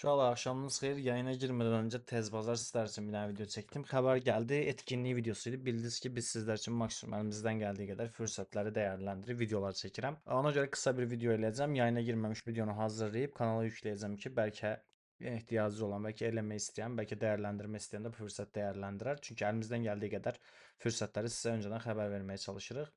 Uşaqlar axşamınız xeyir. Yayına girmədən öncə tez bazar sizlər üçün bir dənə video çəkdim. Xəbər gəldi, etkinlik videosu idi. Bildiniz ki, biz sizlər üçün maksimum əlimizdən gəldiyi qədər fürsətləri dəyərləndirib videolar çəkirəm. Ona görə qısa bir video eləyəcəm. Yayına girməmiş videonu hazırlayıb kanala yükləyəcəm ki, bəlkə ehtiyacı olan, bəlkə eləmək istəyən, bəlkə dəyərləndirmək istəyən də bu fürsət dəyərləndirər. Çünki əlimizdən gəldiyi qədər fürsətləri sizə öncədən xəbər verməyə çalışırıq.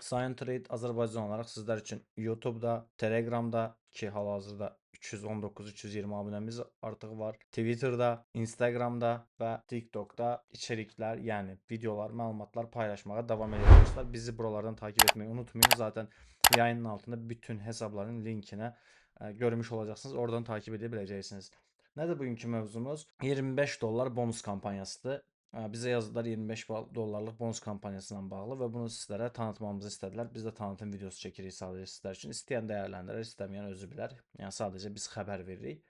Sign Trade Azərbaycan olaraq sizlər üçün YouTube-da, Telegramda ki, hal-hazırda 319-320 abunəmiz artıq var. Twitterda, Instagramda və TikTokda içeriklər, yəni videolar, məlumatlar paylaşmağa davam edirik dostlar. Bizi buralardan takip etmeyi unutmayın. Zaten yayının altında bütün hesabların linkinə görmüş olacaqsınız. Oradan takip edə biləcəksiniz. Nədir bugünkü mövzumuz? 25 dollar bonus kampanyasıdır. Bizə yazdılar 25 dollarlıq bonus kampaniyası ilə bağlı və bunu sizlərə tanıtmamızı istədilər. Biz də tanıtım videosu çəkirik sadəcə sizlər üçün. İstəyən dəyərləndirər, istəməyən özü bilər. Yəni sadəcə biz xəbər veririk.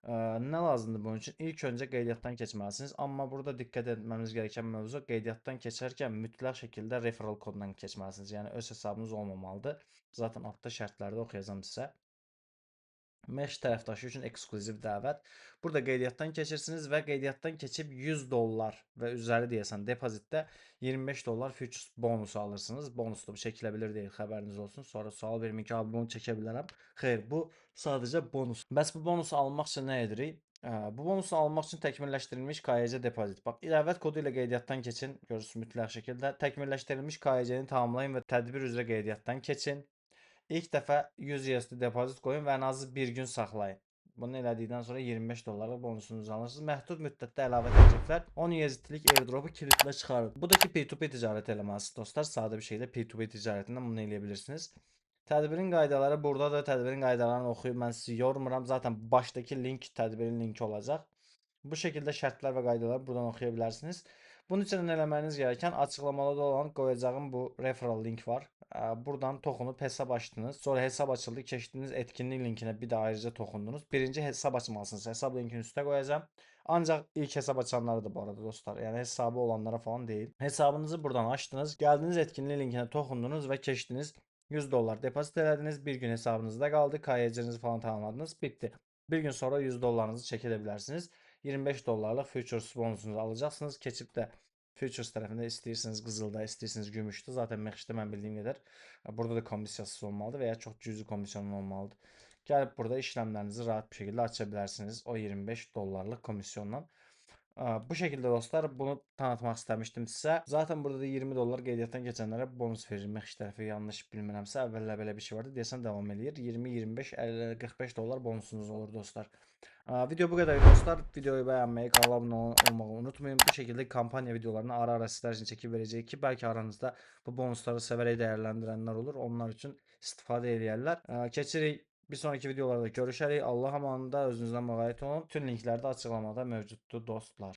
Nə lazımdır bunun üçün? İlk öncə qeydiyyatdan keçməlisiniz. Amma burada diqqət etməmiz gerəkən mövzu qeydiyyatdan keçərkən mütləq şəkildə referral kodundan keçməlisiniz. Yəni öz hesabınız olmamalıdır. Zaten altda şərtləri də oxuyacağam sizə. Mesh tərəfdaşı üçün eksklüziv dəvət. Burada qeydiyyatdan keçirsiniz və qeydiyyatdan keçib 100 dollar və üzəri deyəsən depozitdə 25 dollar futures bonusu alırsınız. Bonus da bu çəkilə bilir deyil, xəbəriniz olsun. Sonra sual verməyin ki, abi bunu çəkə bilərəm. Xeyr, bu sadəcə bonus. Bəs bu bonusu almaq üçün nə edirik? Bu bonusu almaq üçün təkmilləşdirilmiş KYC depozit. Bax, dəvət kodu ilə qeydiyyatdan keçin. Görürsünüz mütləq şəkildə təkmilləşdirilmiş KYC-ni tamamlayın və tədbir üzrə qeydiyyatdan keçin. İlk dəfə 100 USD depozit qoyun və ən azı bir gün saxlayın. Bunu elədikdən sonra 25 dollarlıq bonusunuzu alırsınız. Məhdud müddətdə əlavə təkliflər 10 USD-lik airdropu kilitlə çıxarın. Bu da ki P2P ticarət eləməlisiniz dostlar. Sadə bir şəkildə P2P ticarətindən bunu eləyə bilirsiniz. Tədbirin qaydaları buradadır. Tədbirin qaydalarını oxuyub mən sizi yormuram. Zaten başdakı link tədbirin linki olacaq. Bu şəkildə şərtlər və qaydaları buradan oxuya bilərsiniz. Bunun üçün eləməyiniz gerəkən açıqlamada olan qoyacağım bu referral link var. Buradan toxunub hesab açdınız. Sonra hesab açıldı, keçdiniz etkinlik linkinə bir də ayrıca toxundunuz. Birinci hesab açmalısınız. Hesab linkini üstə qoyacağam. Ancaq ilk hesab açanlara da bu arada dostlar. Yəni hesabı olanlara falan deyil. Hesabınızı buradan açdınız. Gəldiniz etkinlik linkinə toxundunuz və keçdiniz. 100 dollar depozit elədiniz. Bir gün hesabınızda qaldı. KYC-nizi falan tamamladınız. Bitdi. Bir gün sonra 100 dollarınızı çək edə bilərsiniz. 25 dollarlıq futures bonusunuzu alacaqsınız. Keçib də futures tərəfində istəyirsiniz qızılda, istəyirsiniz gümüşdə. Zaten məxşdə mən bildiyim qədər burada da komissiyasız olmalıdır və ya çox cüzi komissiyon olmalıdır. Gəlib burada işləmlərinizi rahat bir şəkildə aça bilərsiniz o 25 dollarlıq komisyonla. Bu şəkildə dostlar bunu tanıtmaq istəmişdim sizə. Zaten burada da 20 dollar qeydiyyatdan keçənlərə bonus verir. Məxş tərəfi yanlış bilmirəmsə əvvəllər belə bir şey vardı. Deyəsən davam eləyir. 20, 25, 50, 45 dollar bonusunuz olur dostlar. Video bu qədər dostlar. Videoyu bəyənməyi, kanala abunə olmağı unutmayın. Bu şəkildə kampaniya videolarını ara-ara sizlər üçün çəkib verəcəyik ki, bəlkə aranızda bu bonusları sevərək dəyərləndirənlər olur. Onlar üçün istifadə eləyərlər. Keçirik bir sonraki videolarda görüşərik. Allah amanında özünüzdən müğayət olun. Bütün linklər də açıqlamada mövcuddur dostlar.